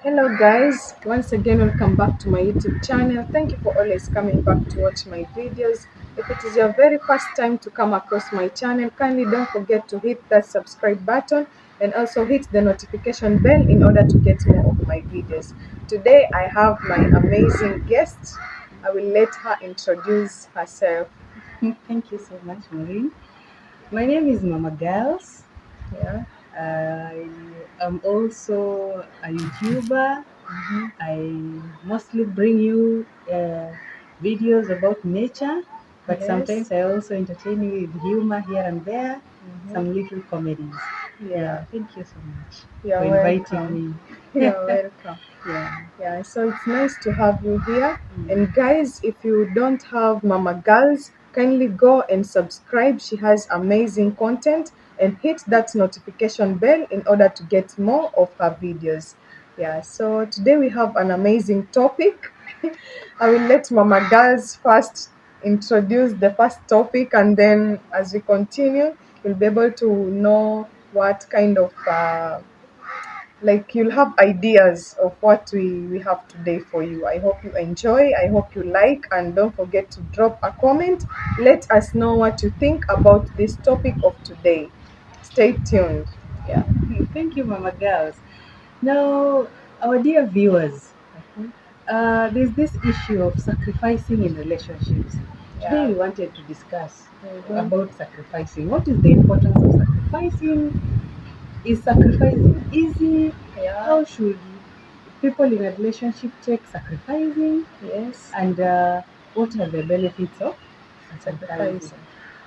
Hello guys, once again welcome back to my YouTube channel. Thank you for always coming back to watch my videos. If it is your very first time to come across my channel, kindly don't forget to hit that subscribe button and also hit the notification bell in order to get more of my videos. Today I have my amazing guest. I will let her introduce herself. Thank you so much, Maureen. My name is Mama Girls. Yeah. I am also a YouTuber. I mostly bring you videos about nature, but Yes. sometimes I also entertain you with humor here and there, some little comedies. Yeah. Thank you so much for You're inviting welcome. me. You're welcome. Yeah. Yeah, so it's nice to have you here. Mm. And guys, if you don't have Mama Girls, kindly go and subscribe. She has amazing content and hit that notification bell in order to get more of her videos. Yeah, so today we have an amazing topic. I will let Mama Girls first introduce the first topic, and then as we continue, you'll be able to know what kind of like you'll have ideas of what we have today for you. I hope you enjoy, I hope you like, and don't forget to drop a comment. Let us know what you think about this topic of today. Stay tuned. Yeah. Thank you, Mama Girls. Now, our dear viewers, Mhm. there's this issue of sacrificing in relationships. Today, Yeah. we wanted to discuss Mhm. about sacrificing. What is the importance of sacrificing? Is sacrificing easy? Yeah. How should people in a relationship take sacrificing? Yes. And what are the benefits of sacrificing? Sacrificing.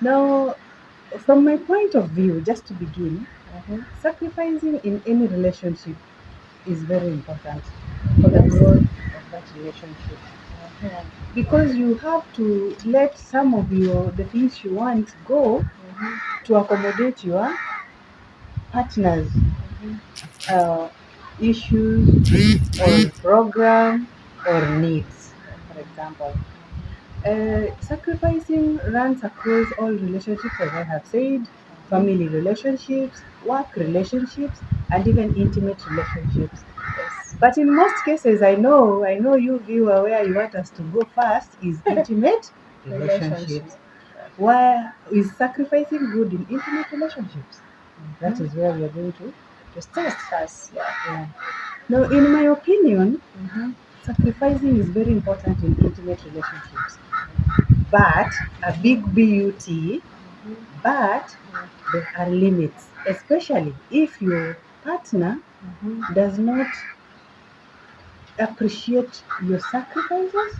Now, from my point of view, just to begin, Mhm. sacrificing in any relationship is very important for the Yes. growth of that relationship, Mhm. because you have to let some of the things you want go Mhm. to accommodate your partner's Mhm. uh, issues or program or needs. For example, sacrificing runs across all relationships, as I have said, Mhm. family relationships, work relationships, and even intimate relationships. Yes. But in most cases, I know you viewer, where you want us to go first is intimate Relationship. relationships. Why is sacrificing good in intimate relationships? That Mhm. is where we are going to start. Discuss. Yeah. Yeah. Now, in my opinion, Mhm. sacrificing is very important in intimate relationships, but a big but, but there are limits, especially if your partner Mhm. does not appreciate your sacrifices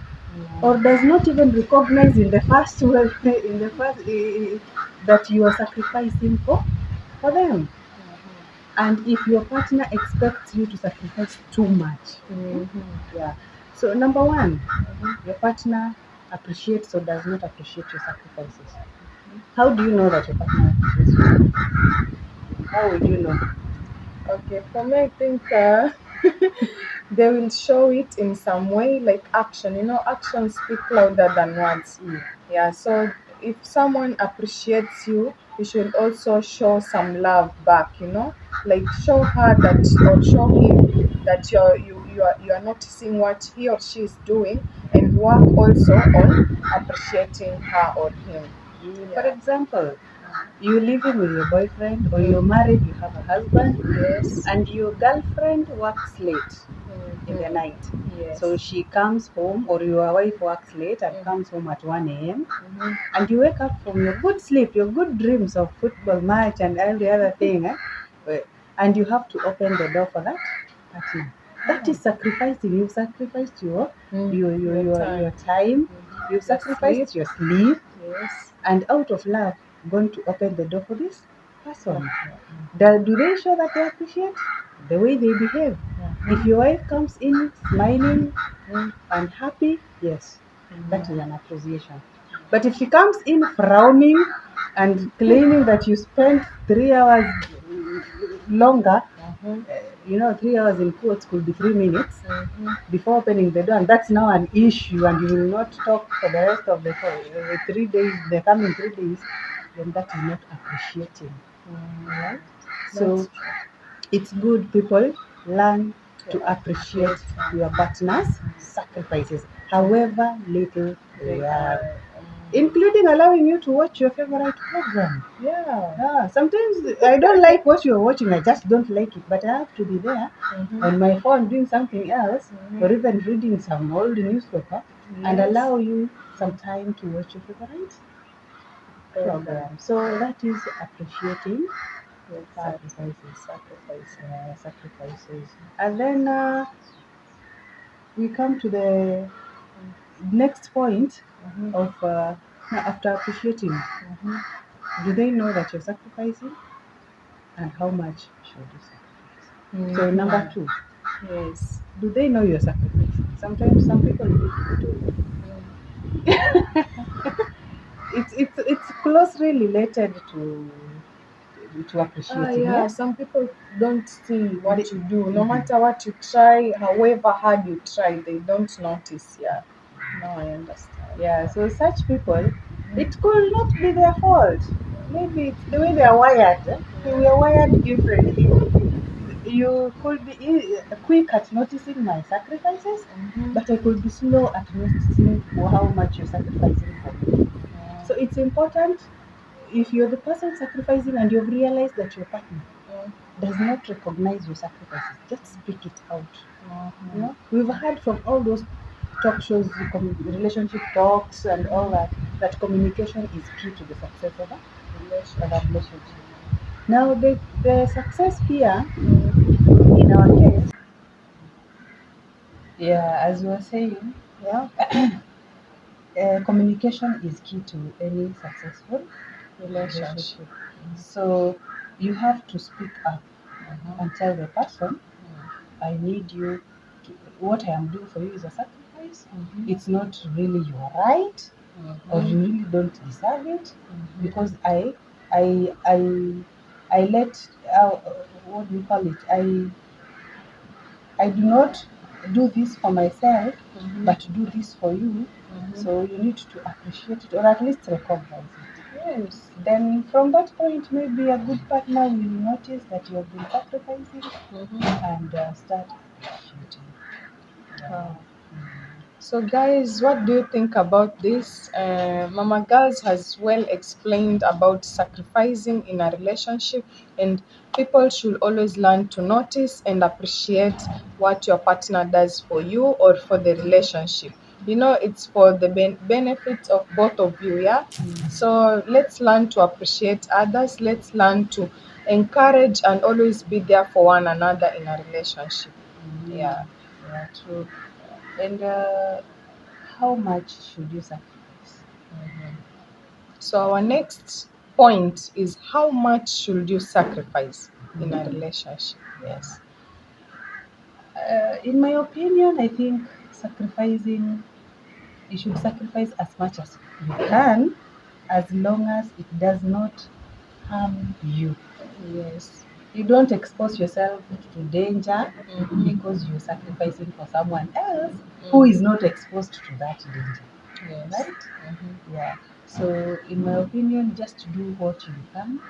or Yeah. does not even recognize in the first way in the first that you are sacrificing for them. And if your partner expects you to sacrifice too much, Mhm. yeah. So number one, your partner appreciates or does not appreciate your sacrifices. How do you know that your partner appreciates you? How would you know? Okay, for me, I think they will show it in some way, like action. You know, actions speak louder than words. Mm. Yeah, so if someone appreciates you, you should also show some love back. You know, like show her that or show him that you are noticing what he or she is doing, and work also on appreciating her or him. For Yeah. example, you living with your boyfriend or you're Mm. married, you have a husband, Yes. and your girlfriend works late in the Mhm. night. So Yes. she comes home, or your wife works late and Mm. comes home at 1 a.m. Mhm. And you wake up from your good sleep, your good dreams of football match and every other thing, and you have to open the door for that partner. That Yeah. is sacrificing. You've sacrificed your Mm. your your Your your, time. your time, you've Your sleep. sacrificed your sleep, Yes. and out of love, going to open the door for this person. Partner. Do they show that they appreciate the way they behave? If Mhm. your wife comes in smiling Mm. and happy, yes, that is Mhm. an appreciation. But if she comes in frowning and claiming that you spent 3 hours longer, Mhm. 3 hours in quotes could be 3 minutes Mhm. before opening the door, and that's now an issue, and you will not talk for the rest of the 3 days, the coming 3 days, then that is not appreciating. Mm. Right? That's So it's good people learn to appreciate your partner's sacrifices, however little they are, including allowing you to watch your favorite program. Yeah, sometimes I don't like what you're watching, I just don't like it, but I have to be there on my phone doing something else, or even reading some old newspaper, and allow you some time to watch your favorite program. So that is appreciating sacrifices. And then we come to the next point of after appreciating. Do they know that you're sacrificing, and how much should you sacrifice? So number 2, Yes. do they know you're sacrificing? Sometimes some people do. It's closely related to appreciating. Yeah, some people don't see what They- you do. No matter what you try, however hard you try, they don't notice. Yeah. Now I understand. Yeah, so such people, it could not be their fault. Maybe it's the way they are wired. We are wired differently. You could be quick at noticing my sacrifices, but I could be slow at noticing how much you're sacrificing for me. So it's important, if you're the person sacrificing and you've realized that your partner does not recognize your sacrifices, just speak it out. You know, we've heard from all those talk shows, relationship talks, and all that, that communication is key to the success of a relationship. Now, the success here in our case, yeah, as you were saying, yeah, communication is key to any successful relationship. So you have to speak up and tell the person, I need you to, what I am doing for you is a sacrifice. It's not really your right, or you really don't deserve it, because I let, what do you call it? I do not do this for myself, but do this for you. So you need to appreciate it, or at least recognize it. Yes. Then from that point, maybe a good partner will notice that you have been sacrificing and start appreciating. Wow. So, guys, what do you think about this? Mama Girls has well explained about sacrificing in a relationship, and people should always learn to notice and appreciate what your partner does for you or for the relationship. You know, it's for the benefit of both of you, yeah? So, let's learn to appreciate others, let's learn to encourage and always be there for one another in a relationship. Yeah. Yeah, true. And how much should you sacrifice? So our next point is how much should you sacrifice in a relationship? Yes. In my opinion, I think sacrificing, you should sacrifice as much as you can, as long as it does not harm you. Yes. You don't expose yourself to danger because you're sacrificing for someone else who is not exposed to that danger. Yes. Right? Yeah. So, in my opinion, just do what you can,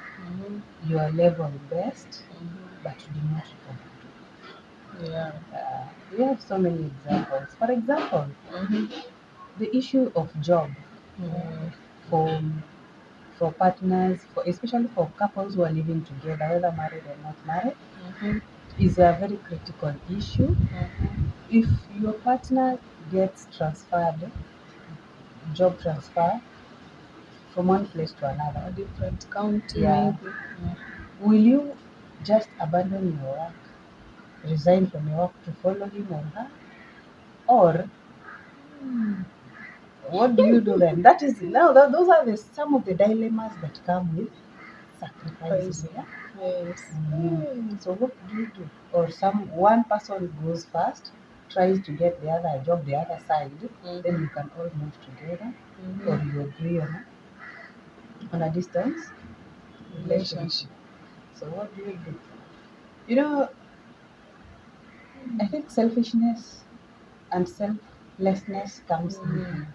your level best, but do not overdo. Yeah. We have so many examples. For example, the issue of job for for partners, for especially for couples who are living together, whether married or not married, is a very critical issue. If your partner gets transferred, job transfer from one place to A another, different county, yeah, maybe. will you just abandon your work, resign from your work to follow him or her, or what do you do then? That is now that those are some of the dilemmas that come with sacrificing. Crazy. Yeah? Yes. So what do you do? Or one person goes first, tries to get the other job the other side, then you can all move together, or you agree on a distance relationship. Relationship. So what do you do? You know, I think selfishness and selflessness comes in.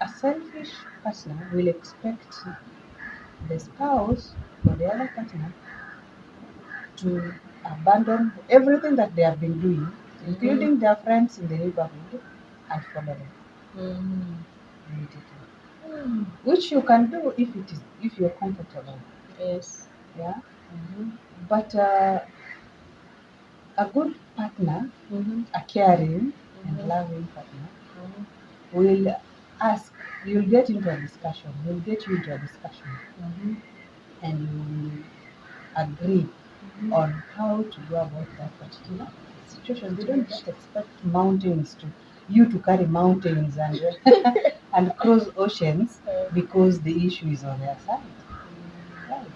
A selfish partner will expect the spouse or the other partner to abandon everything that they have been doing, including their friends in the neighborhood, and follow them immediately. Which you can do if you're comfortable. Yes. Yeah. But a good partner, a caring and loving partner, will ask. You'll get into a discussion. You'll get you into a discussion, and you will agree on how to go about that particular situation. They don't just expect mountains to you to carry mountains and and cross oceans because the issue is on their side. Right.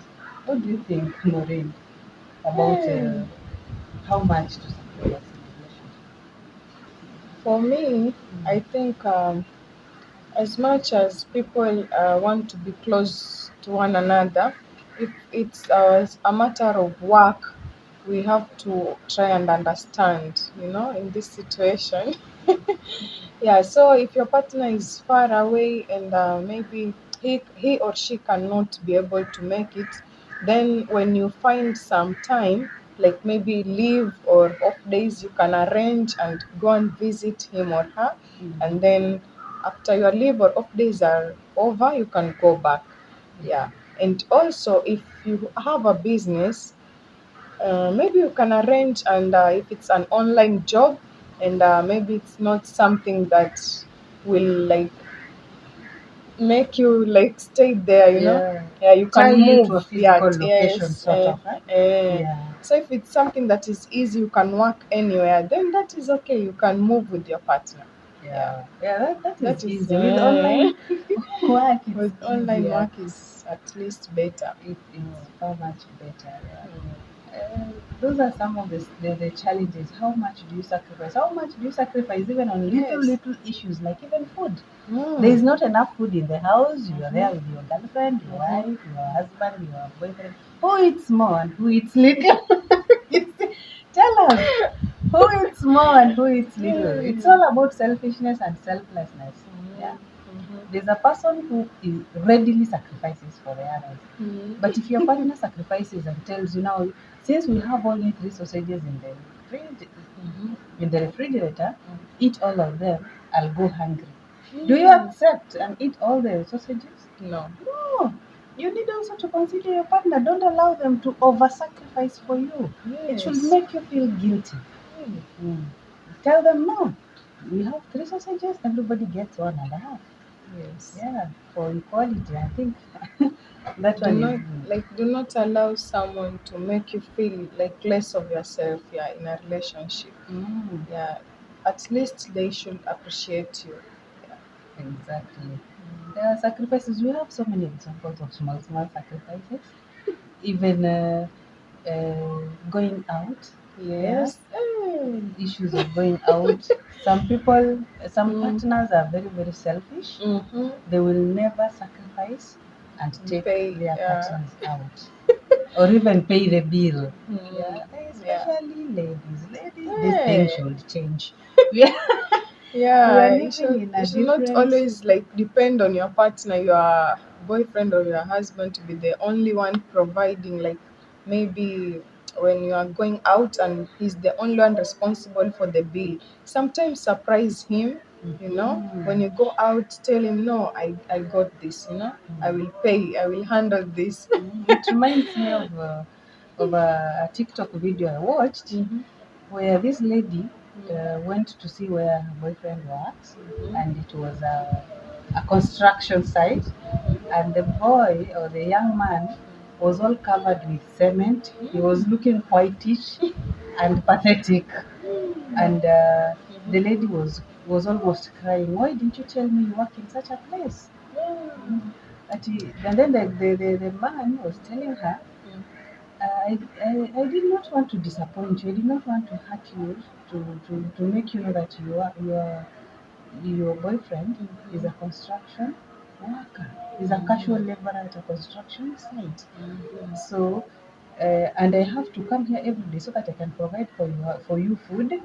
What do you think, Maureen, about how much to sacrifice in a relationship? For me, I think as much as people want to be close to one another, if it's a matter of work, we have to try and understand, in this situation. Yeah, so if your partner is far away and maybe he or she cannot be able to make it, then when you find some time, like maybe leave or off days, you can arrange and go and visit him or her. And then after your leave or off days are over, you can go back. Yeah. And also, if you have a business, maybe you can arrange, and if it's an online job, and maybe it's not something that will like make you like stay there, Yeah. yeah, you Tie can you to a move, yeah, physical location, yes, sort of. Huh? Yeah. so if it's something that is easy, you can work anywhere, then that is okay, you can move with your partner. Yeah, Yeah. Yeah. That that is is easy. With online work, it's with online easier. work is at least better. It's far much better. Yeah. Those are some of the challenges. How much do you sacrifice? How much do you sacrifice even on little Yes. little issues like even food? There is Mm. not enough food in the house. You are there with your girlfriend, your wife, your husband, your boyfriend. Who eats more and who eats little? Tell us who eats more and who eats little. It's all about selfishness and selflessness. Yeah. There's a person who is readily sacrifices for the others. But if your partner sacrifices and tells you now, since we have only three sausages in the refrigerator, eat all of them, I'll go hungry. Do you accept and eat all the sausages? No. No. You need also to consider your partner. Don't allow them to over sacrifice for you. It should Yes. make you feel guilty. Mm. Tell them no. We have three sausages, everybody gets one and a half. Yes. Yeah, for equality, I think that Do one is not good. do not allow someone to make you feel like less of yourself, yeah, in a relationship. Mm, Yeah. At least they should appreciate you. Yeah. exactly. There are sacrifices. We have so many examples of small, small sacrifices. Even going out. Yeah, Yes. issues of going out. Some people, some Mm. partners are very, very selfish. Mm-hmm. They will never sacrifice and take Pay. their Yeah. partners out or even pay the bill. Mm. Yeah, Yeah. especially ladies. Ladies, this thing Hey. should change. We are Yeah, it living should in a it should not different. always like depend on your partner, your boyfriend or your husband to be the only one providing, like maybe when you are going out and he's the only one responsible for the bill. Sometimes surprise him, when you go out, tell him, no, I got this, I will pay, I will handle this. It reminds me of a TikTok video I watched Mm-hmm. where this lady went to see where her boyfriend works, and it was a construction site, and the boy or the young man was all covered with cement. He was looking whitish and pathetic, and the lady was almost crying. Why didn't you tell me you work in such a place? And then the man was telling her, I did not want to disappoint you. I did not want to hurt you, to make you know that your boyfriend is a construction worker. He's a casual laborer at a construction site. So, and I have to come here every day so that I can provide for you food.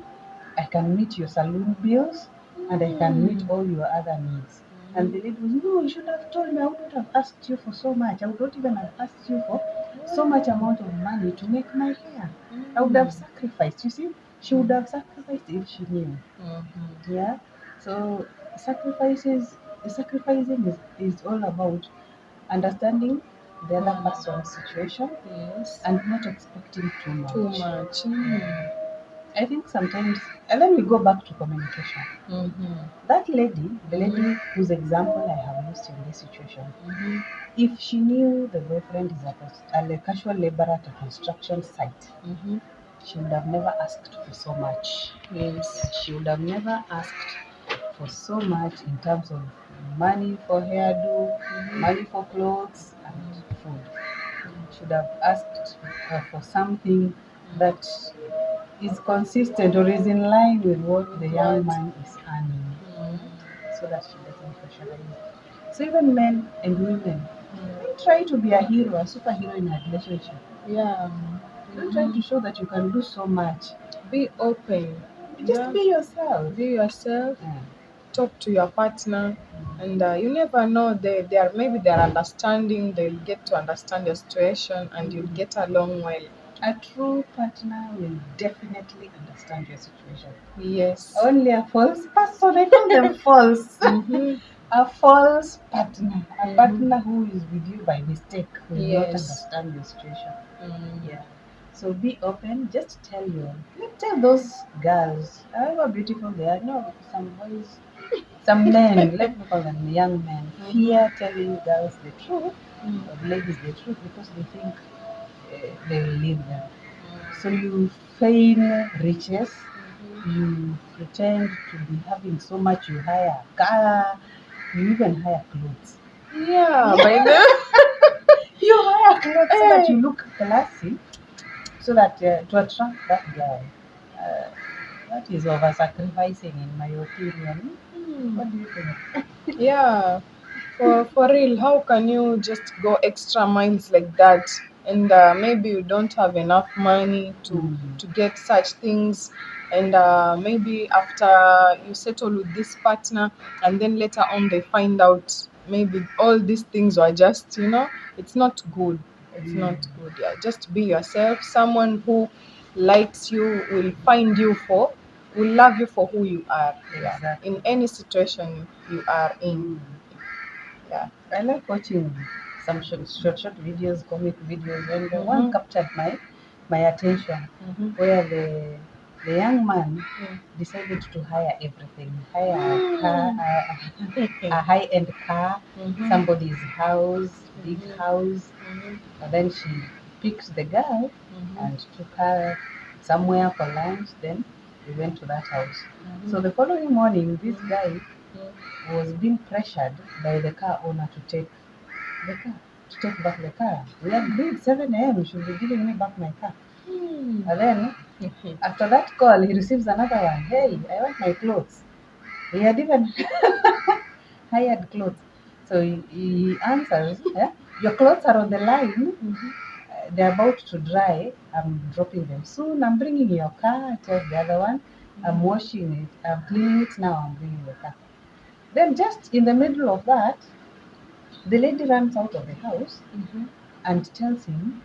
I can meet your saloon bills, and I can meet all your other needs. And the lady was, no, you should have told me. I would not have asked you for so much. I would not even have asked you for so much amount of money to make my hair. I would have sacrificed. You see, she would have sacrificed if she knew. Yeah. So sacrifices, sacrificing is all about understanding the other person's situation Yes. and not expecting too Too much. much. I think sometimes, and then we go back to communication. That lady, the lady whose example I have used in this situation, if she knew the boyfriend is a casual laborer at a construction site, she would have never asked for so much. Yes. She would have never asked for so much in terms of money for hairdo, money for clothes, and food. Should have asked for something that is consistent or is in line with what the young man is earning, so that she doesn't pressurize. So even men and women, don't try to be a hero, a superhero in a relationship. Yeah. Don't try to show that you can do so much. Be open. Just Yeah. be yourself. Be yourself. Yeah. Talk to your partner, and you never know, they are, maybe they are understanding, they'll get to understand your situation and you'll get along well. A true partner will definitely understand your situation. Yes. Only a false person, I call them false. Mm-hmm. A false partner, a Mm-hmm. partner who is with you by mistake, will not Yes. understand your situation. Mm. Yeah. So be open. Just tell those girls, however beautiful they are. No, some boys, some men, let me call them young men, fear telling girls the truth, or ladies the truth, because they think they will leave them. So you feign riches, you pretend to be having so much, you hire a car, you even hire clothes. Yeah, by the You hire clothes so that hey. you look classy, so that to attract that guy. Uh, that is over sacrificing, in my opinion. What do you think? Yeah, for real, how can you just go extra miles like that? And maybe you don't have enough money to get such things, and maybe after you settle with this partner, and then later on they find out maybe all these things were just, it's not good. It's not good. Yeah, just be yourself. Someone who likes you will love you for who you are. Yeah, Exactly. in any situation you are in. Mm. Yeah. I like watching some short videos, comic videos, and one Mm-hmm. captured my attention, Mm-hmm. where the young man decided to hire everything, hire a car, a high-end car, Mm-hmm. somebody's house, big house, Mm-hmm. and then she picked the girl Mm-hmm. and took her somewhere for lunch. Then they went to that house. So the following morning, this guy was being pressured by the car owner the car to take back the car. We agreed 7 a.m. You should be giving me back my car. And then after that call, he receives another one. Hey, I want my clothes. He had even hired clothes. So he answers, your clothes are on the line. They're about to dry. I'm dropping them soon. I'm bringing your car. Tells the other one, I'm washing it. I'm cleaning it now. I'm bringing the car. Then just in the middle of that, the lady runs out of the house and tells him,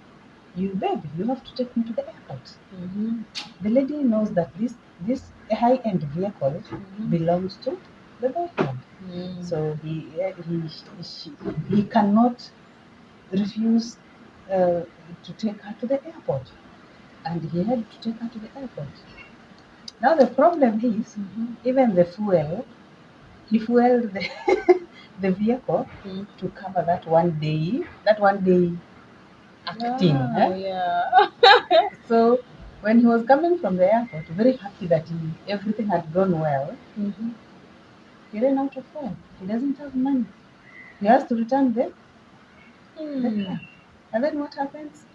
"You baby, you have to take me to the airport." The lady knows that this high-end vehicle belongs to the boyfriend. So he cannot refuse to take her to the airport, and he had to take her to the airport. Now the problem is, even the fuel, he fueled the vehicle to cover that one day acting. Ah, Eh? yeah. So when he was coming from the airport, very happy that everything had gone well, he ran out of fuel. He doesn't have money. He has to return the car. And then what happens?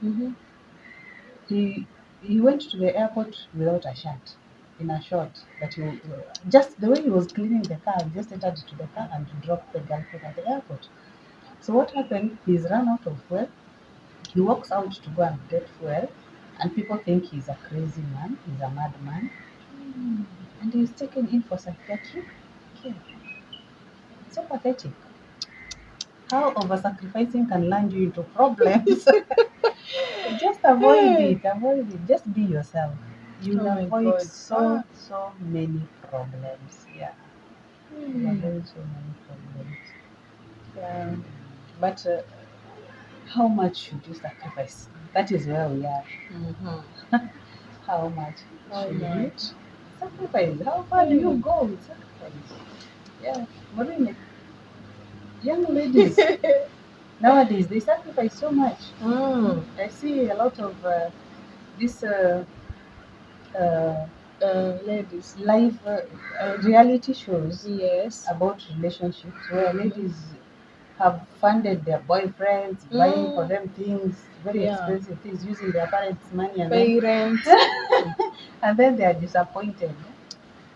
He he went to the airport without a shirt, in a short that he just the way he was cleaning the car, he just entered to the car and dropped the girlfriend at the airport. So what happened? He's run out of fuel. He walks out to go and get fuel, and people think he's a crazy man, he's a madman, and he's taken in for psychiatric care. It's so pathetic. How over sacrificing can land you into problems. just avoid it. Avoid it. Just be yourself. Oh You'll my avoid God. so many problems. Yeah, you'll Hmm. avoid so many problems. Yeah, but how much should you sacrifice? That is where we are. Mm-hmm. How much How should you much? sacrifice? How far do you go with sacrifice? Yeah, Marine, young ladies nowadays they sacrifice so much. Mm. I see a lot of this uh, Ladies. live reality shows Yes. about relationships where ladies have funded their boyfriends, buying for Mm. them things, very Yeah. expensive things, using their parents' money, Parents. and then they are disappointed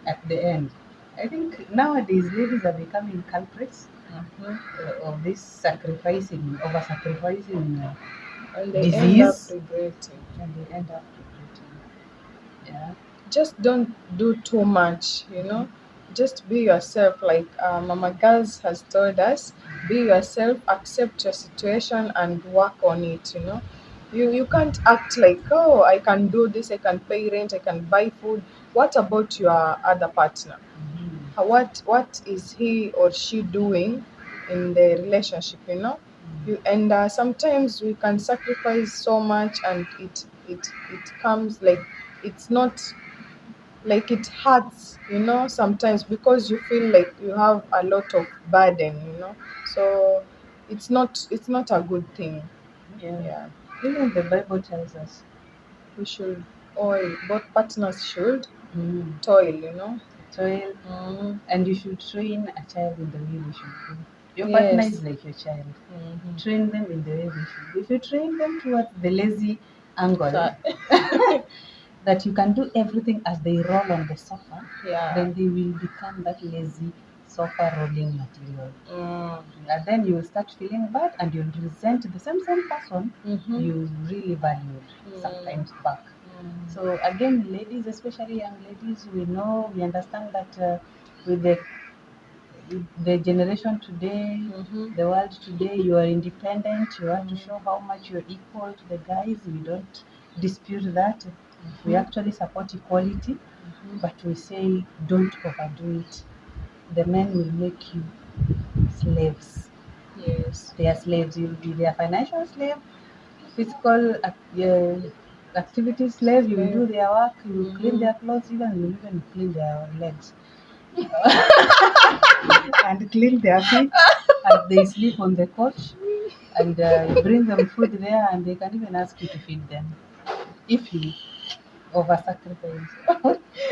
at the end. I think nowadays ladies are becoming culprits Mm-hmm. of this sacrificing, over sacrificing And they end up disease, regretting. and they end up regretting. Yeah. Just don't do too much. Just be yourself, like Mama Girls has told us. Be yourself, accept your situation, and work on it. You can't act like, oh, I can do this, I can pay rent, I can buy food. What about your other partner? Mhm. What is he or she doing in the relationship? And sometimes we can sacrifice so much, and it comes like, it's not like, it hurts sometimes, because you feel like you have a lot of burden. So it's not a good thing. Yeah. Yeah, Even the Bible tells us. we should oil, both partners should Mm. toil. Toil, Mm. and you should train a child in the way they should go. Your partner Yes. is like your child. Hmm. Train them in the way they should go. If you train them towards the lazy angle, So, that you can do everything as they roll on the sofa, yeah. then they will become that lazy sofa rolling material. Mm. And then you will start feeling bad and you'll resent the same person Mm-hmm. you really valued Mm. sometimes back. Mm. So again, ladies, especially young ladies, we understand that with the generation today, Mm-hmm. the world today, you are independent. You have to Mm. show how much you're equal to the guys. We don't dispute that. We Mm-hmm. actually support equality, Mm-hmm. but we say don't overdo it. The men will make you slaves. Yes. They are slaves. You'll be their financial slave, physical activity slave. You will Slave. do their work. You will clean Mm-hmm. their clothes. Even you will even clean their legs and clean their feet. And they sleep on the couch. And you bring them food there, and they can even ask you to feed them if you over sacrifice.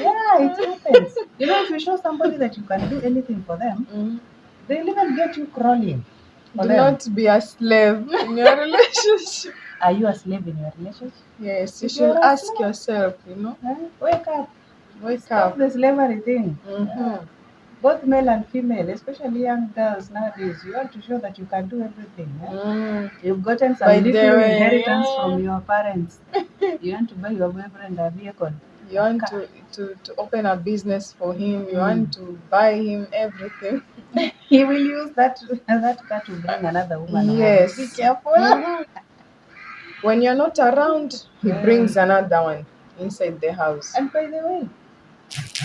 Yeah, it happens. If you show somebody that you can do anything for them, Mm. they'll even get you crawling for Do them. not be a slave in your relationship. Are you a slave in your relationship? Yes, you If you're should a ask slave, yourself. wake up. Wake Stop up. the slavery thing. Mm-hmm. Both male and female, especially young girls nowadays, you want to show that you can do everything. Mm. You've gotten By some the little way, inheritance from your parents. You want to buy your boyfriend a vehicle, you a want car. to open a business for him. You Mm. want to buy him everything. He will use that car to bring another woman home. Be Yes. careful. Mhm. When you're not around, he Yeah. brings another one inside the house. And by the way,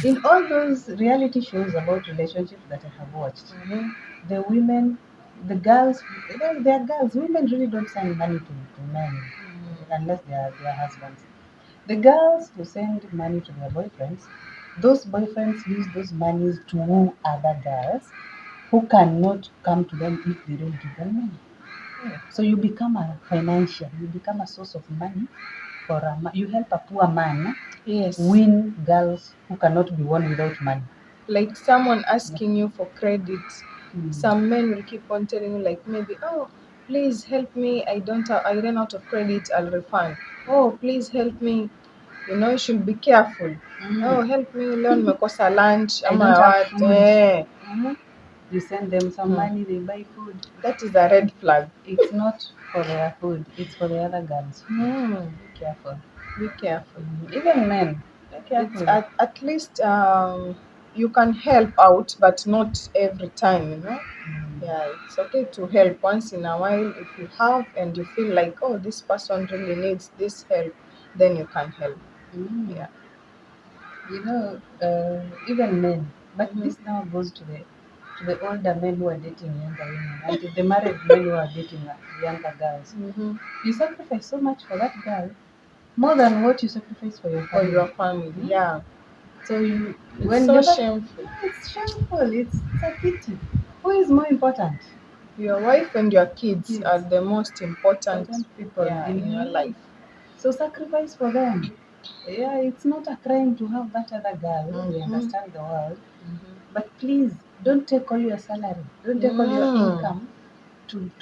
in all those reality shows about relationships that I have watched, Mm-hmm. the women, the girls, they are girls. Women really don't send money to men unless they are their husbands. The girls who send money to their boyfriends, those boyfriends use those monies to woo other girls who cannot come to them if they don't give them money. So you become a source of money for you help a poor man Yes. win girls who cannot be won without money. Like someone asking you for credit. Mm. Some men will keep on telling you, like, maybe, oh, please help me. I ran out of credit. I'll refund. Oh, please help me. You should be careful. Mm. Oh, help me. Leo nimekosa lunch. I Ama don't have what? food. Eh. Mhm. You send them some Hmm. money, they buy food. That is a red flag. It's not for their food, it's for the other girls. Hmm. Be careful. Be careful. Even men, be It's careful. at least you can help out, but not every time. Mm. Yeah, it's okay to help once in a while if you have and you feel like, oh, this person really needs this help, then you can help. Mm. Yeah. Even men, but Mm-hmm. this now goes to the older men who are dating younger women and to the married men who are dating younger girls. Mm-hmm. You sacrifice so much for that girl, more than what you sacrifice for your For family. your family, Hmm? yeah. So you, It's when so you're that, shameful. it's shameful. It's a pity. Who is more important? Your wife and your kids are Kids, the most important, important people yeah, in in your your life. life. So sacrifice for them. Yeah, it's not a crime to have that other girl. We Mm-hmm. understand the world. Mm-hmm. But please don't take all your salary, don't take all your Mm. income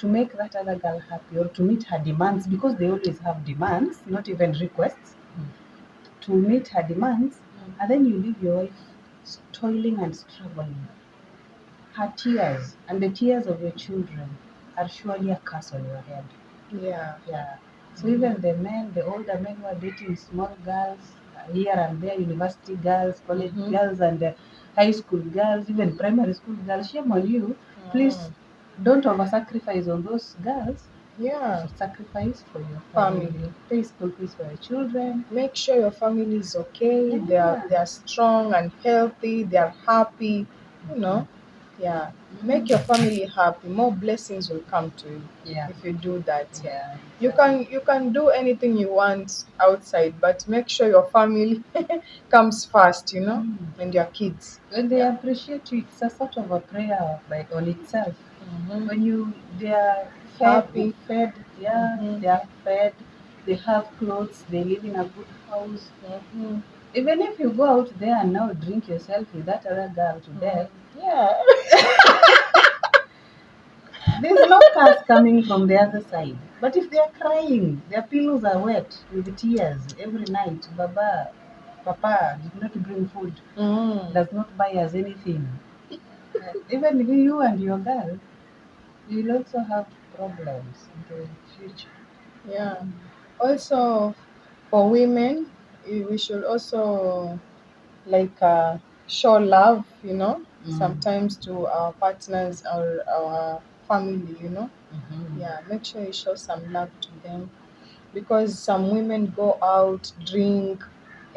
to make that other girl happy or to meet her demands because they always have demands, not even requests, to meet her demands, and then you leave your wife toiling and struggling. Her tears and the tears of your children are surely a curse on your head. Yeah. Yeah. So Mm-hmm. even the men, the older men who are dating small girls, here and there, university girls, college Mm-hmm. girls, and high school girls, even primary school girls, shame on you. Please Mm. don't over sacrifice on those girls. Yeah. Sacrifice for your Family. family. Pay school fees for your children. Make sure your family is okay. Yeah. They are strong and healthy. They are happy. You know. Yeah. Make your Mm. family happy. More blessings will come to you Yeah. if you do that. Yeah. Yeah, exactly. You can do anything you want outside, but make sure your family comes first, you know, Mm. and your kids. When they Yeah. appreciate you, it's a sort of a prayer by on itself. Mm-hmm. When you they are Happy. fed, yeah, Mm-hmm. they are fed, they have clothes, they live in a good house. Mm-hmm. Even if you go out there and now drink yourself with that other girl to death, Yeah. there's no curse coming from the other side. But if they are crying, their pillows are wet with tears every night, Baba, Papa did not bring food, Mm. does not buy us anything. Even you and your girl, you'll also have problems in the future. Yeah. Also, for women, we should also like show love, you know, Mm. sometimes to our partners or our family, you know. Mhm. Yeah, make sure you show some love to them because some women go out, drink,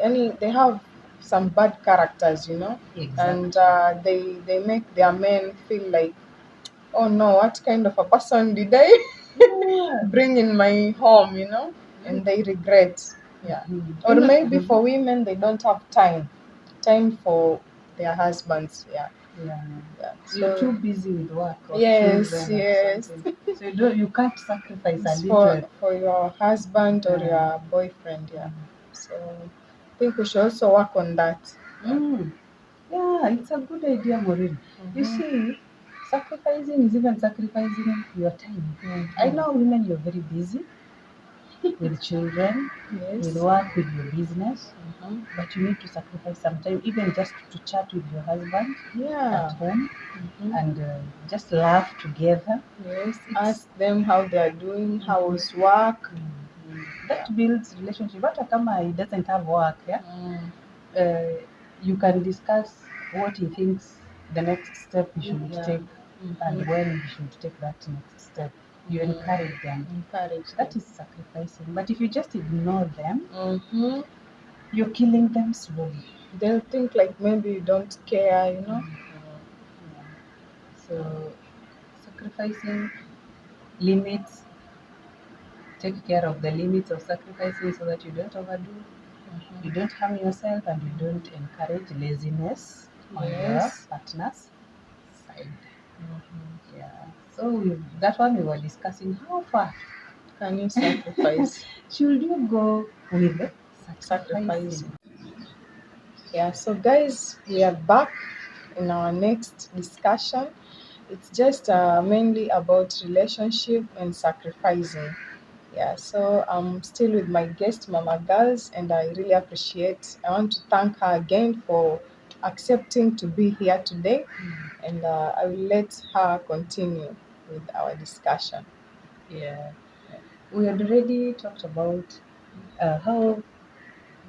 any they have some bad characters, you know, and Exactly. they make their men feel like, oh no, what kind of a person did I Yeah. bring in my home, you know, and they regret. Yeah. Mhm. Or maybe Mhm. for women, they don't have time for their husbands. Yeah. Yeah. Yeah. You're too So, busy with work or yes, children or yes. something. So you can't sacrifice a It's little. for your husband or Yeah. your boyfriend. Yeah. So, I think we should also work on that. Yeah. Mm. Yeah, it's a good idea, Maureen. You Mm-hmm. see, sacrificing is even sacrificing your time. I Mm-hmm. know women, you're very busy with children, with Yes. work, with your business, Mm-hmm. but you need to sacrifice some time, even just to chat with your husband at Yeah. home Mm-hmm. and just laugh together. Yes. It's Ask them how they are doing, how was work. that Yeah. builds relationship. Hata kama he doesn't have work, yeah, Mm. you can discuss what he thinks the next step he should Yeah. take Mm-hmm. and when he should take that next step. You encourage them. Encourage That them. is sacrificing. But if you just ignore them, Mm-hmm. you're killing them slowly. They'll think like maybe you don't care, you know. Yeah. So sacrificing limits, take care of the limits of sacrificing so that you don't overdo, you Mm-hmm. don't harm yourself, and you don't encourage laziness on your Yes. partner's side. Mm-hmm. Yeah. So that one we were discussing. How far Can you sacrifice? should you go with sacrificing? Sacrificing. Yeah. So, guys, we are back in our next discussion. It's just mainly about relationship and sacrificing. Yeah, so I'm still with my guest, Mama Girls, and I really appreciate. I want to thank her again for accepting to be here today, and I will let her continue with our discussion. Yeah. We had already talked about how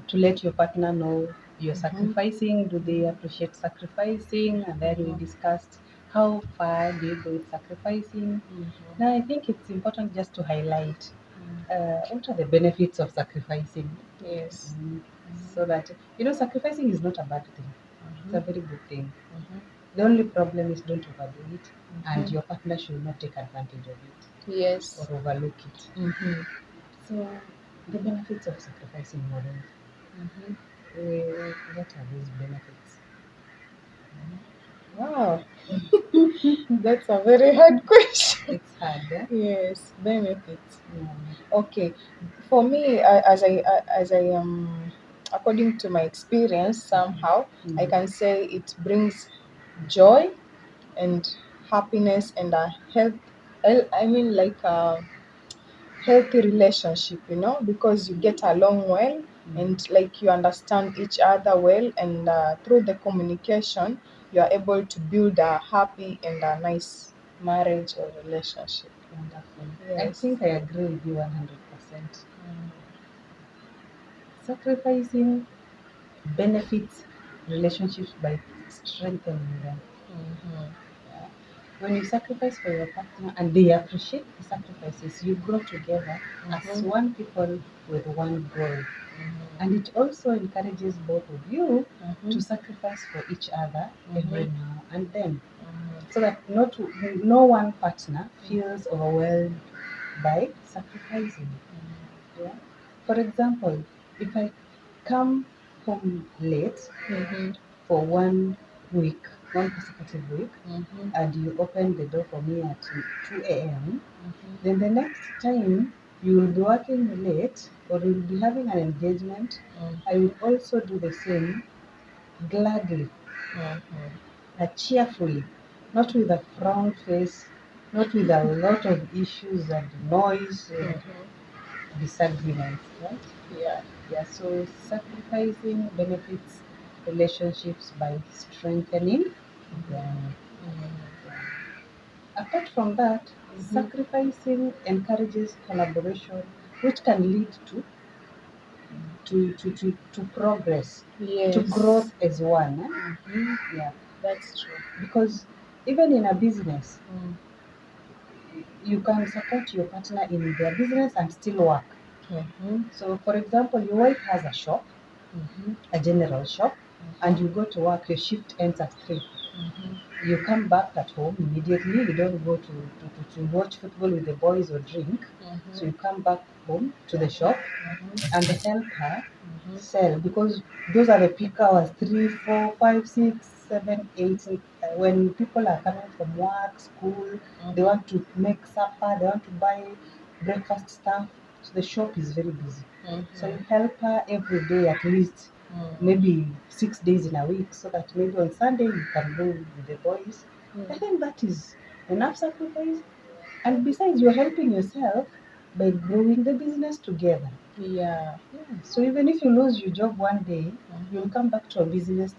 to let your partner know you're Mm-hmm. sacrificing. Do they appreciate sacrificing? And then we discussed how far do you go with sacrificing? Mhm. Now, I think it's important just to highlight what are the benefits of sacrificing. Yes. Mm, So that, sacrificing is not a bad thing, it's a Mhm. very good thing. Mhm. The only problem is don't overdo it, and Mhm. your partner should not take advantage of it Yes. or overlook it. Mhm. So, the benefits of sacrificing your life. Mhm. What are these benefits? Wow, that's a very hard question. It's hard, eh? Yes, benefits. Mm, Okay, for me, as I according to my experience, somehow I mm, can say it brings joy and happiness and a health. I mean, like a healthy relationship, because you get along well mm. and like you understand each other well, and through the communication, you are able to build a happy and a nice marriage or relationship. Wonderful. I Yes. think I agree with you 100%. Sacrificing benefits relationships by strengthening them. Mhm. Yeah. When you sacrifice for your partner and they appreciate the sacrifices, you grow together as Mhm. one people with one goal. Mhm. And it also encourages both of you to Mhm. sacrifice for each other every Mhm. now and then, Mhm. so that no one partner feels overwhelmed by sacrificing. Yeah. For example, if I come home late Mhm. for 1 week, one consecutive week, Mhm. and you open the door for me at 2 a.m., Mhm. then the next time you will be working late or you'll be having an engagement, I Mhm. will also do the same gladly, Mhm. cheerfully, not with a frown face, not with a lot of issues and noise and Mhm. disagreements, right? Yeah. Yeah, so sacrificing benefits relationships by strengthening them. Mhm. Yeah. Apart from that, Mhm. sacrificing encourages collaboration, which can lead to progress, to Yes. growth as one. Mhm. Yeah, That's true. because even in a business, Mm. you can support your partner in their business and still work. Mhm. So, for example, your wife has a shop, Mhm. a general shop, and Mhm. you go to work, your shift ends at 3. Mhm. You come back at home immediately. You don't go to watch football with the boys or drink. So Mhm. you come back home to the shop Mhm. and help her Mhm. sell, because those are the peak hours 3, 4, 5, 6, 7, 8. When people are coming from work, school, they Mhm. want to make supper, they want to buy breakfast stuff. So the shop is very busy. So you Mhm. help her every day, at least Mm. maybe 6 days in a week, so that maybe on Sunday you can go with the boys. I Mm. think that is enough sacrifice. And besides, you're helping yourself by growing the business together. Yeah. Yeah. So even if you lose your job one day, you'll Mhm. come back to a business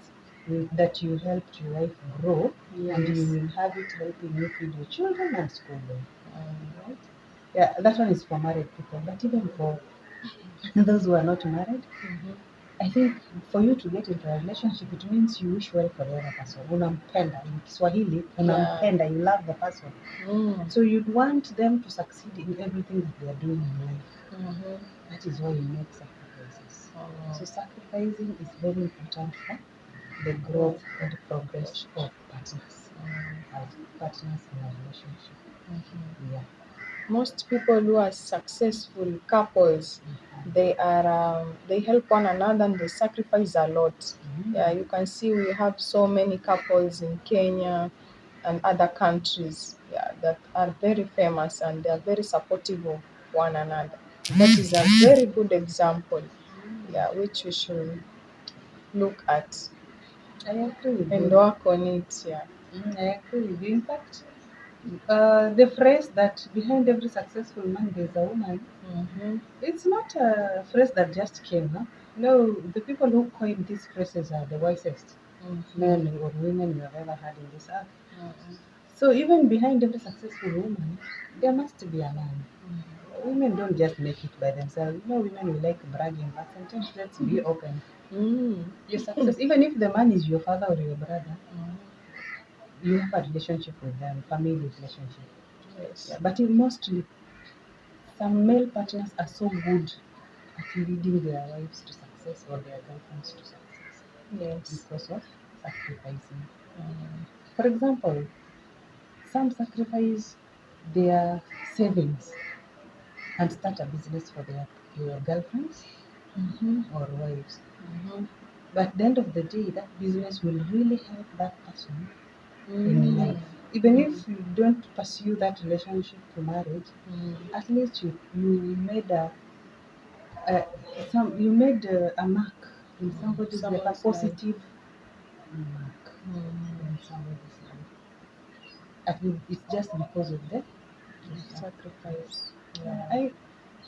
that you helped your wife grow, and you Yes. will have it helping you feed your children and school them. Mm. Right? Yeah, that one is for married people. But even for those who are not married, Mhm. I think for you to get into a relationship, it means you wish well for the other person. Unampenda. In Kiswahili, Yeah. unampenda, you love the person. Mm. So you'd want them to succeed in everything that they are doing in life. Mhm. That is why you make sacrifices. So Mm. sacrificing is very important for the Growth growth of and progress of relationship. partners, Mm. as partners in a relationship. Mhm. Yeah. Most people who are successful couples, they help one another and they sacrifice a lot. Yeah, Mm. you can see we have so many couples in Kenya and other countries, yeah, that are very famous and they are very supportive of one another. That is a very good example, yeah, which we should look at I agree with and you. work on it. Yeah. I agree with you. In fact, the phrase that behind every successful man there's a woman, Mm-hmm. it's not a phrase that just came, huh? No, the people who coined these phrases are the wisest Mm-hmm. men or women you have ever had in this earth. Mm-hmm. So even behind every successful woman, there must be a man. Women don't just make it by themselves. Women we like bragging, but sometimes let's be open. Mm-hmm. Your success, even if the man is your father or your brother, you have a relationship with them, family relationship. Yes. Yeah, but mostly some male partners are so good at leading their wives to success or their girlfriends to success Yes. because of sacrificing. Mm. For example, some sacrifice their savings and start a business for their your girlfriends Mm-hmm. or wives. Mm-hmm. But at the end of the day, that business will really help that person in Mm. life. Even if you don't pursue that relationship to marriage, Mm. at least you made a you made a mark in somebody's life, a Someone's life. positive mark Mm. in somebody's life. At least it's just because of the sacrifice. Sacrifice. Yeah, Yeah.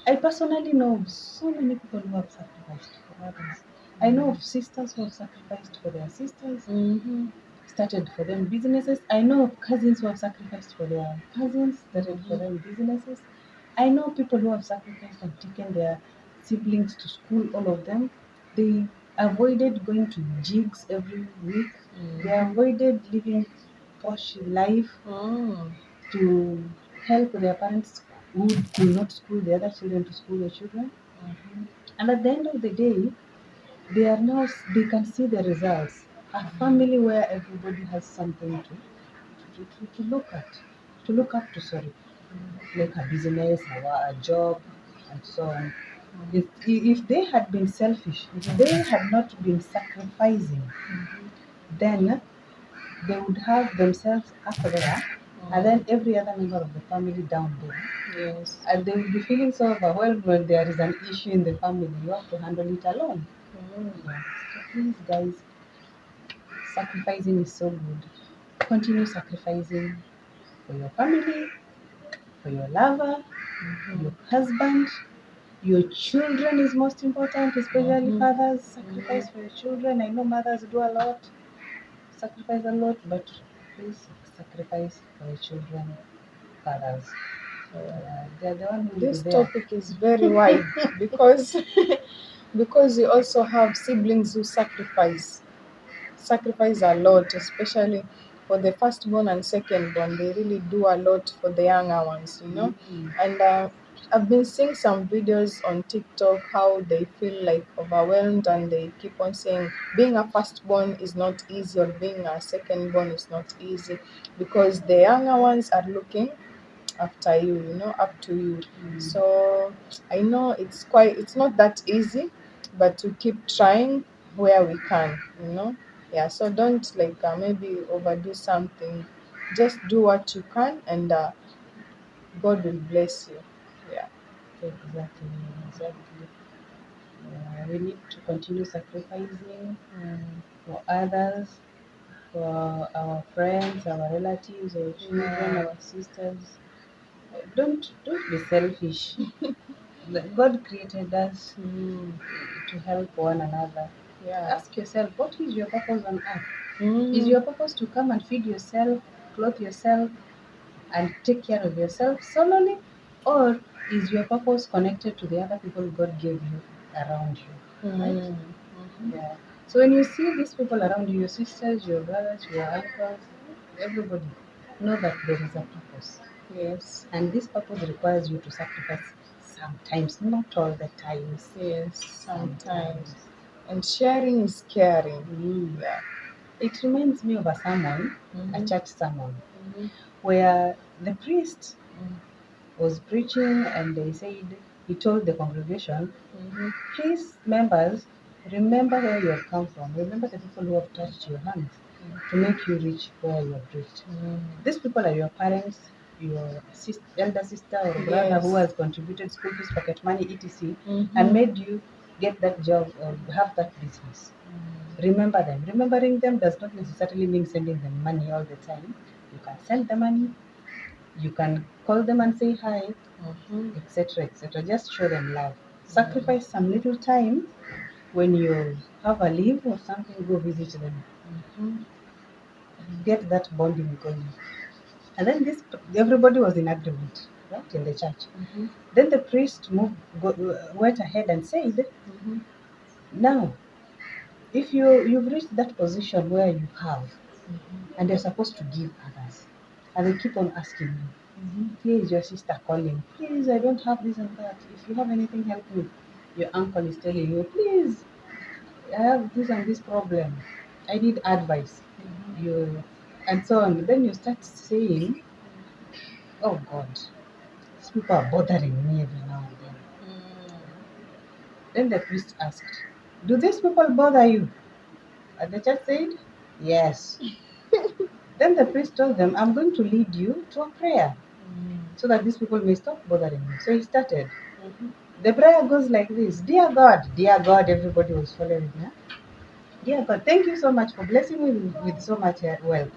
I personally know so many people who have sacrificed for others. I know of sisters who have sacrificed for their sisters, Mm-hmm. started for them businesses. I know of cousins who have sacrificed for their cousins, started for Mm-hmm. them businesses. I know people who have sacrificed and taken their siblings to school, all of them. They avoided going to jigs every week. They Mm-hmm. avoided living posh life Mm. to help their parents who could not school the other children to school their children. Mm-hmm. And at the end of the day, they are now they can see the results. A family where everybody has something to look at, to look up to. Sorry, like a business, a job, and so on. If they had been selfish, if they had not been sacrificing, then they would have themselves up there, and then every other member of the family down there. Yes. And they will be feeling so overwhelmed when there is an issue in the family. You have to handle it alone. Mm. Yeah. So please, guys, sacrificing is so good. Continue sacrificing for your family, for your lover, your husband, your children is most important, especially Mm-hmm. fathers. Sacrifice for your children. I know mothers do a lot, sacrifice a lot, but please sacrifice for your children, fathers. Yeah. They're the one who will be This there. topic is very wide because because we also have siblings who sacrifice a lot, especially for the firstborn and secondborn. They really do a lot for the younger ones, you know. Mm, And I've been seeing some videos on TikTok how they feel like overwhelmed and they keep on saying being a firstborn is not easy or being a secondborn is not easy because the younger ones are looking after you, you know, up to you. mm. So I know it's not that easy, but to keep trying where we can, you know. Yeah, so don't like maybe overdo something. Just do what you can, and God will bless you. Yeah. Exactly, exactly. We need to continue sacrificing Mm. for others, for our friends, our relatives, our children, Yeah. our sisters. Don't be selfish. God created us Mm. to help one another. Yeah. Ask yourself, what is your purpose on earth? Is Mm. your purpose to come and feed yourself, clothe yourself, and take care of yourself solely, or is your purpose connected to the other people God gave you around you, right? Mm. Mhm. Yeah. So when you see these people around you, your sisters, your brothers, your uncles, everybody, know that there is a purpose, Yes. and this purpose requires you to sacrifice sometimes, not all the times. Yes. Sometimes. Sometimes. And sharing is caring. Mm. Yeah. It reminds me of a sermon, a Mhm. church sermon, Mhm. where the priest Mm. was preaching and they said, he told the congregation, Mhm. please, members, remember where you have come from. Remember the people who have touched your hands to make you reach where you have reached. Mm. These people are your parents, your elder sister or brother who Yes. has contributed school fees, pocket money, etc., and Mhm. made you get that job or have that business. Remember them. Remembering them does not necessarily mean sending them money all the time. You can send the money, you can call them and say hi, Mhm. etc., etc. Just show them love. Sacrifice some little time when you have a leave or something, go visit them. Mhm. Get that bonding going. And then this everybody was in agreement, right, in the church. Mhm. Then the priest went ahead and said, Mhm. now, if you've reached that position where you have, and you're supposed to give others. And they keep on asking you, here is your sister calling. Please, I don't have this and that. If you have anything, help me. Your uncle is telling you, please, I have this and this problem. I need advice. You and so on. Then you start saying, oh God, these people are bothering me every now and then. Then the priest asked, do these people bother you? And the church said, yes. Then the priest told them, I'm going to lead you to a prayer so that these people may stop bothering you. So he started. The prayer goes like this: dear God, everybody was following. Yeah? Dear God, thank you so much for blessing me with so much wealth.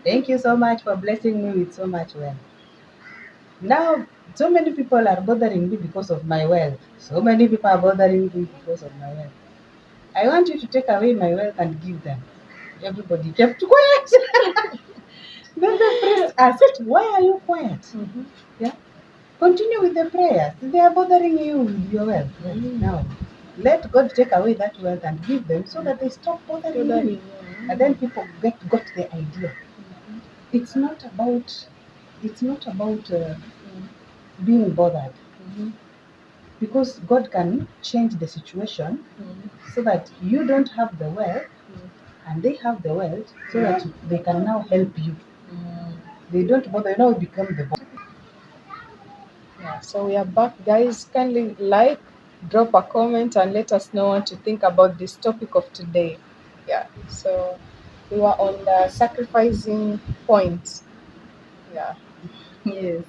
Thank you so much for blessing me with so much wealth. Now, so many people are bothering me because of my wealth. So many people are bothering me because of my wealth. I want you to take away my wealth and give them. Everybody kept quiet. Then the priest asked, why are you quiet? Yeah? Continue with the prayers. They are bothering you with your wealth. Now, let God take away that wealth and give them so that they stop bothering you. And then people got the idea. It's not about being bothered, because God can change the situation so that you don't have the wealth and they have the wealth, so that they can now help you. They don't bother, you now become the boss. Yeah, so we are back, guys. Kindly like, drop a comment, and let us know what you think about this topic of today. Yeah, so we were on the sacrificing point. Yeah. Yes.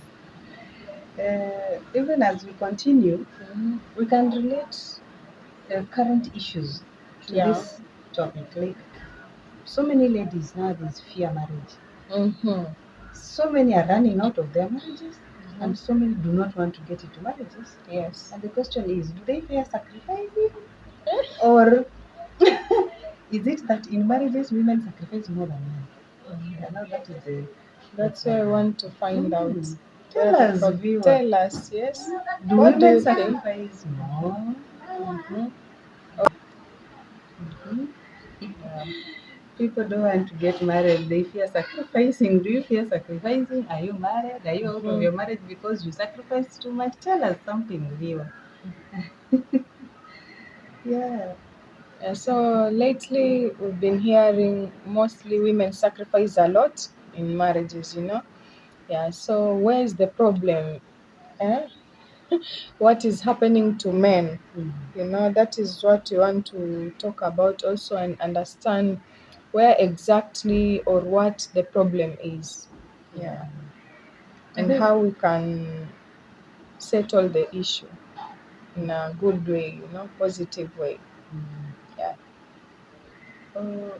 Even as we continue, we can relate current issues to Yeah. this topic. Like, so many ladies nowadays fear marriage. Mm-hmm. So many are running out of their marriages, and so many do not want to get into marriages. Yes. And the question is, do they fear sacrificing, or is it that in marriages women sacrifice more than men? Yeah, now that is That's what I want to find out. Tell Yeah, us, viewer. tell us, yes. Do What do women you think? sacrifice more? Mm-hmm. Mhm. Yeah. People don't want to get married. They fear sacrificing. Do you fear sacrificing? Are you married? Are you out of your marriage because you sacrificed too much? Tell us something, viewer. Yeah. So lately, we've been hearing mostly women sacrifice a lot in marriages, you know. Yeah, so where's the problem? Eh? What is happening to men? Mm. You know, that is what we want to talk about also, and understand where exactly or what the problem is. Yeah, I and think how we can settle the issue in a good way, you know, positive way. Yeah. uh,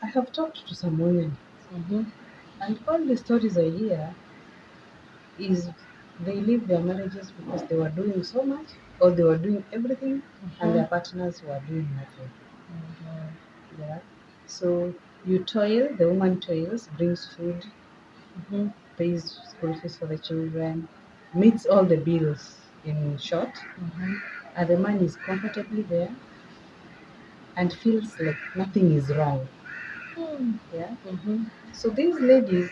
I have talked to some women, Mm-hmm. and all the stories I hear is they leave their marriages because they were doing so much, or they were doing everything, and their partners were doing nothing. Yeah. So you toil, the woman toils, brings food, Mm-hmm. pays school fees for the children, meets all the bills in short, and the man is comfortably there and feels like nothing is wrong. Yeah. Mm-hmm. So these ladies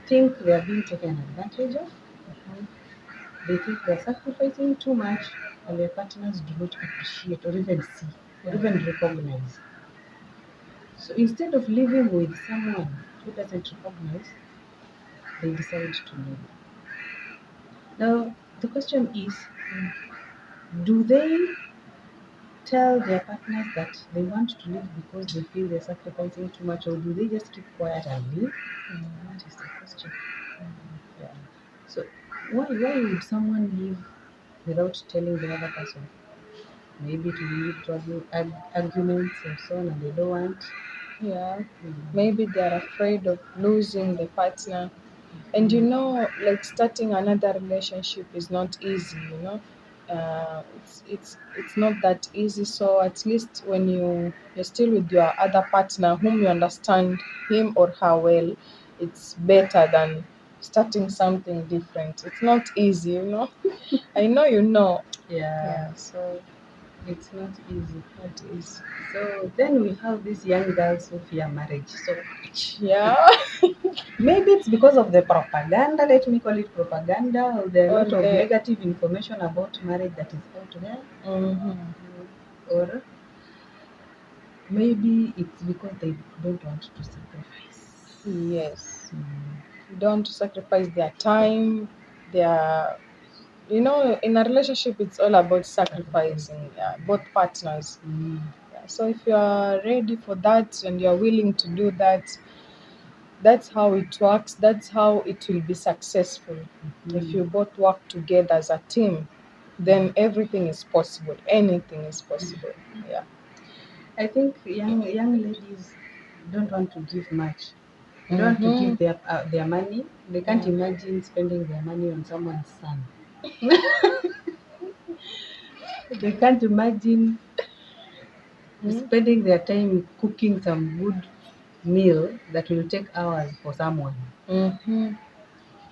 think they are being taken advantage of. They think they are sacrificing too much, and their partners do not appreciate or even see or even recognize. So instead of living with someone who doesn't recognize, they decide to leave. Now, the question is, do they tell their partners that they want to leave because they feel they're sacrificing too much, or do they just keep quiet and leave? That is the question. Yeah. So, why would someone leave without telling the other person? Maybe to lead to arguments and so on, and they don't want. Yeah, Mm. maybe they're afraid of losing the partner. And you know, like starting another relationship is not easy, you know. It's not that easy. So at least when you're still with your other partner whom you understand him or her well, it's better than starting something different. It's not easy, you know. I know you know. Yeah. Yeah, so It's not easy. It is. So then we have these young girls who fear marriage so much. Yeah. Maybe it's because of the propaganda, let me call it propaganda, or there are a Or lot of the. negative information about marriage that is out there. Mm-hmm. Or maybe it's because they don't want to sacrifice. Yes. Mm, You don't want to sacrifice their time, their. In a relationship, it's all about sacrificing, sacrificing. yeah, both partners. Mm, Yeah. So if you are ready for that and you're willing to do that, that's how it works. That's how it will be successful. If mm, you both work together as a team, then everything is possible. Anything is possible. Yeah. I think young ladies don't want to give much. They don't want to Mm-hmm. give their money. They can't Mm. imagine spending their money on someone's son. They can't imagine Mm. spending their time cooking some good meal that will take hours for someone. Mm-hmm.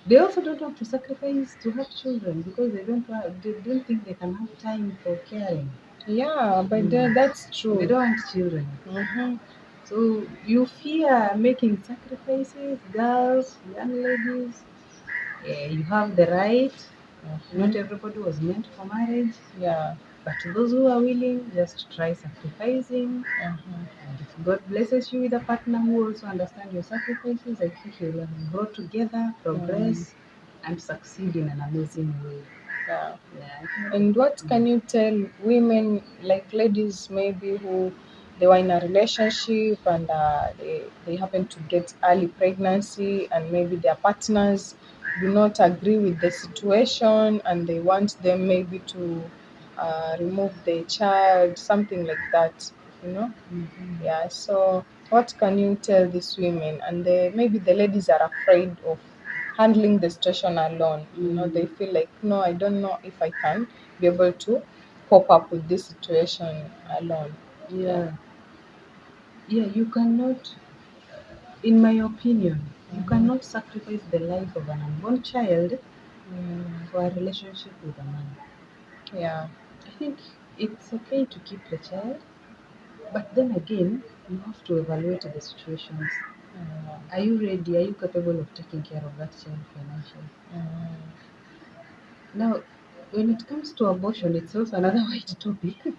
They also don't want to sacrifice to have children because they don't think they can have time for caring. Yeah, but Mm. that's They true. don't want children. Mm-hmm. So you fear making sacrifices, girls, young ladies. You have the right. Not Mm-hmm. everybody was meant for marriage, Yeah. but those who are willing, just try sacrificing. Mm-hmm. And if God blesses you with a partner who also understands your sacrifices, I think you'll grow together, Mm. progress, and succeed in an amazing way. Yeah. Yeah, I think. And what can you tell women, like ladies maybe who they were in a relationship and they happen to get early pregnancy and maybe their partners do not agree with the situation and they want them maybe to remove the child, something like that, you know? Mhm. Yeah, so what can you tell these women? And maybe the ladies are afraid of handling the situation alone. They Mm, feel like, no, I don't know if I can be able to cope up with this situation alone. Yeah. yeah, yeah, you cannot, in my opinion, you Mm-hmm. cannot sacrifice the life of an unborn child Mm, for a relationship with a man. yeah. I think it's okay to keep the child, but then again, you have to evaluate the situations. Mm, Are you ready? Are you capable of taking care of that child financially? mm, Now, when it comes to abortion, it's also another wide topic.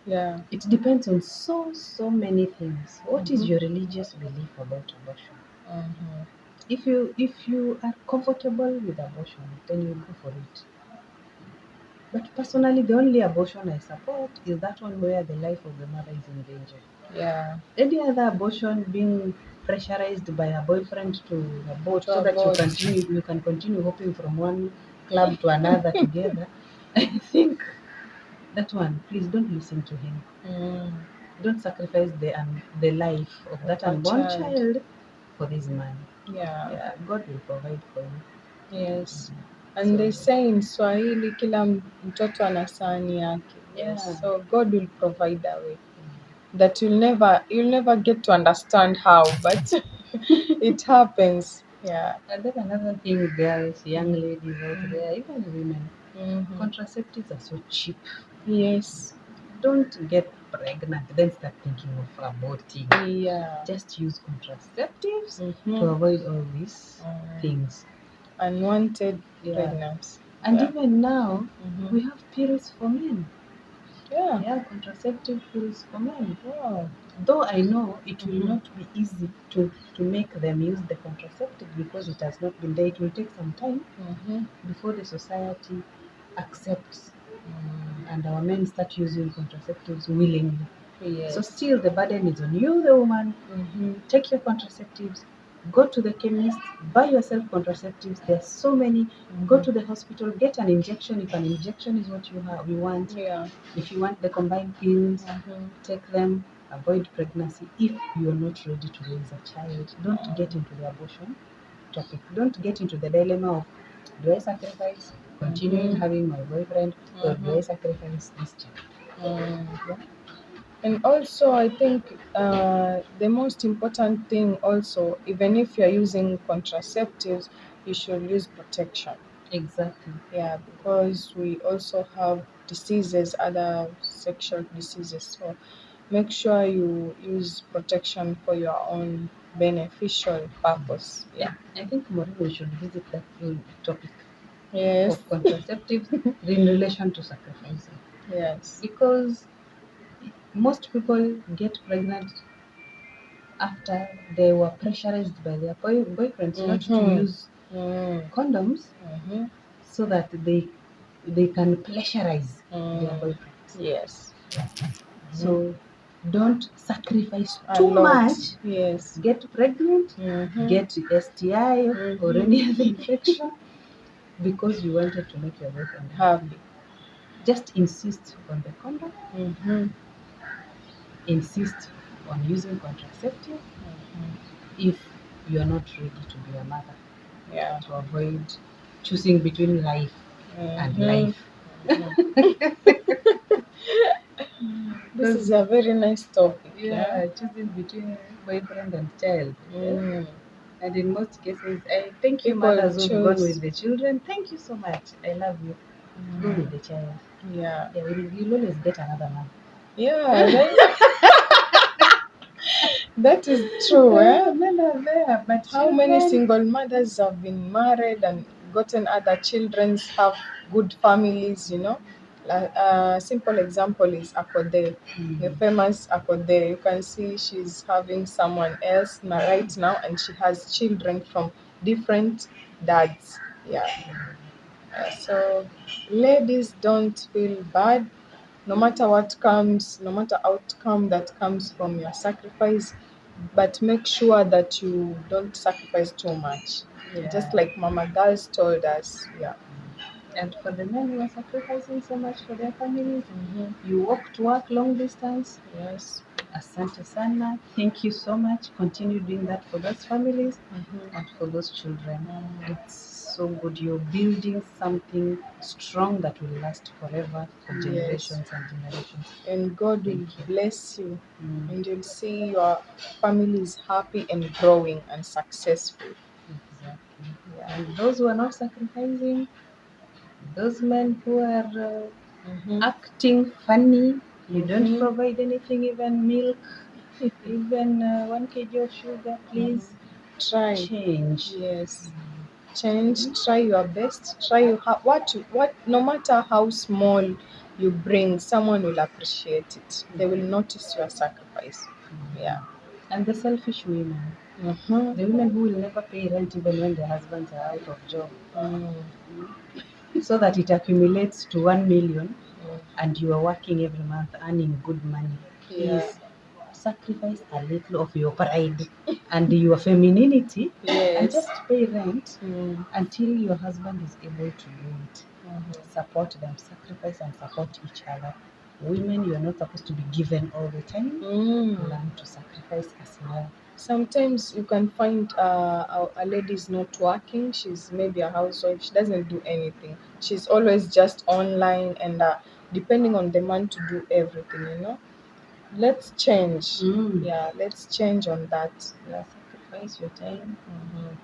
yeah. It depends on so many things. What is Mm-hmm. your religious belief about abortion? Mm-hmm. If you are comfortable with abortion, then you go for it. But personally, the only abortion I support is that one where the life of the mother is in danger. Yeah. Any other abortion being pressurized by a boyfriend to abort To so that avoid. you can continue hopping from one club to another together. I think that one, please don't listen to him. Mm, Don't sacrifice the life of of that a unborn child. child for this man. Yeah. Yeah, God will provide for you. Yes. And So they say in Swahili kila mtoto ana sahani yake. yeah. Yes. So God will provide a way that you'll never get to understand how, but it happens. Yeah. And then another thing, girls, young Mm, ladies out mm, there, even women, mm-hmm. contraceptives are so cheap. Yes. Don't get pregnant, then start thinking of aborting. Yeah. Just use contraceptives to Mm-hmm. avoid all these Mm. things. Unwanted Yeah. pregnancy. And Yeah. even now, Mm-hmm. we have pills for men. Yeah. Yeah, contraceptive pills for men. Wow. Though I know it will Mm-hmm. not be easy to make them use the contraceptive because it has not been there. It will take some time Mm-hmm. before the society accepts Mm. and our men start using contraceptives willingly. So Yes. still the burden is on you, the woman. Mm-hmm. Take your contraceptives, go to the chemist, buy yourself contraceptives. There's so many. Go Mm-hmm. to the hospital, get an injection if an injection is what you want. Yeah. If you want the combined pills, Mm-hmm. take them. Avoid pregnancy if you're not ready to raise a child. Don't get into the abortion topic. Don't get into the dilemma of do I sacrifice continuing Mm-hmm. having my boyfriend or do Mm-hmm. I sacrifice this child? Mm. Yeah. And also, I think the most important thing, also, even if you're using contraceptives, you should use protection. Exactly. Yeah, because we also have diseases, other sexual diseases. So make sure you use protection for your own beneficial purpose. Yeah. I think Maureen, we should visit that topic Yes. of contraceptives in relation to sacrificing, Yes. because most people get pregnant after they were pressurized by their boyfriends not to Mm-hmm. use Mm. condoms Mm-hmm. so that they can pressurize their Mm. boyfriends. Yes. Mm-hmm. So don't sacrifice A too lot. much, Yes. get pregnant, Mm-hmm. get STI or Mm-hmm. any other infection because you wanted to make your boyfriend happy. Happy. Just insist on the condom, Mm-hmm. insist on using contraceptive Mm-hmm. if you are not ready to be a mother, Yeah. to avoid choosing between life and Mm-hmm. life. Mm-hmm. This Because is a very nice topic. Yeah. yeah, choosing between boyfriend and child. Yeah. Mm. And in most cases, I thank you, People mothers who've gone with choose. the children. Thank you so much. I love you. Go with Mm. the child. Yeah. Yeah, you'll always get another man. Yeah. That is true. Eh? Men are there, but How many children. single mothers have been married and gotten other children, have good families, you know? A simple example is Akode, the Mm. famous Akode. You can see she's having someone else right now and she has children from different dads. Yeah. So ladies, don't feel bad. No matter what comes, no matter outcome that comes from your sacrifice, but make sure that you don't sacrifice too much. Just Yeah. like Mama Girls told us. Yeah. And for the men who are sacrificing so much for their families, Mm-hmm. you walk to work long distance. Yes. Asante sana. Thank you so much. Continue doing that for those families Mm-hmm. and for those children. Mm. It's so good. You're building something strong that will last forever for Yes. generations and generations. And God Thank will you. bless you, Mm, and you'll see your family is happy and growing and successful. exactly. Yeah. And those who are not sacrificing, those men who are Mm-hmm. acting funny, you don't Mm-hmm. provide anything, even milk, even 1 kg of sugar, please Try. change. Yes. Change. Try your best. Try what. No matter how small you bring, someone will appreciate it. They will notice your sacrifice. Yeah. And the selfish women, Mm-hmm. the women who will never pay rent even when their husbands are out of job, Mm. so that it accumulates to 1 million Mm. and you are working every month earning good money. Yeah. Please sacrifice a little of your pride and your femininity and Yes. just pay rent Mm. until your husband is able to do it. Mhm. Support them, sacrifice and support each other. Women, you are not supposed to be given all the time. Mm. Learn to sacrifice as well. Sometimes you can find a lady is not working. She's maybe a housewife. She doesn't do anything. She's always just online and depending on the man to do everything. You know. Let's change. Mm. Yeah, let's change on that. Yeah, sacrifice your time Mhm.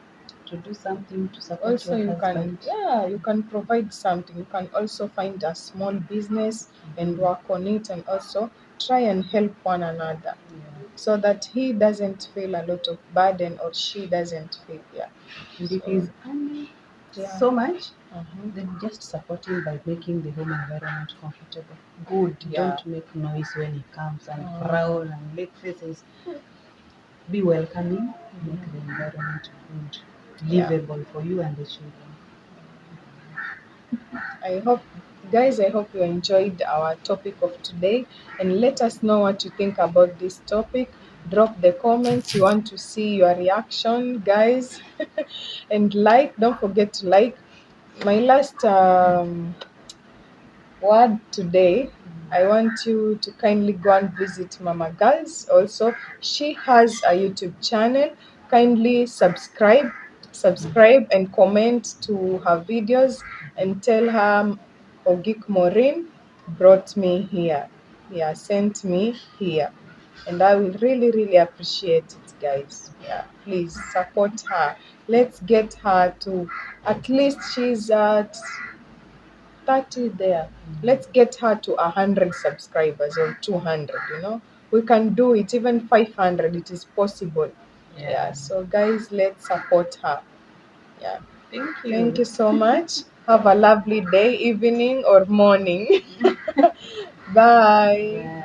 to do something to support Also, your you can, husband. yeah, you can provide something. You can also find a small business and work on it, and also try and help one another Yeah. so that he doesn't feel a lot of burden or she doesn't feel. Yeah. And if So he's earning yeah. so much, Mhm. then just support him by making the home environment comfortable. Good. Yeah. Don't make noise when he comes and Mm. frown and make faces. Be welcoming. Make the Mhm. environment good, Yeah. livable for you and the children. I hope, guys, I hope you enjoyed our topic of today and let us know what you think about this topic. Drop the comments. We want to see your reaction, guys. And like, don't forget to like. My last word today, I want you to kindly go and visit Mama Girls. Also, she has a YouTube channel. Kindly subscribe and comment to her videos and tell her Ogik Morin brought me here. Yeah, sent me here. And I will really, really appreciate it. guys. Yeah, please support her. Let's get her to, at least she's at 30 there. Let's get her to 100 subscribers or 200, We can do it, even 500, it is possible. Yeah, so guys, let's support her. Yeah. Thank you. Thank you so much. Have a lovely day, evening, or morning. Bye. Bye.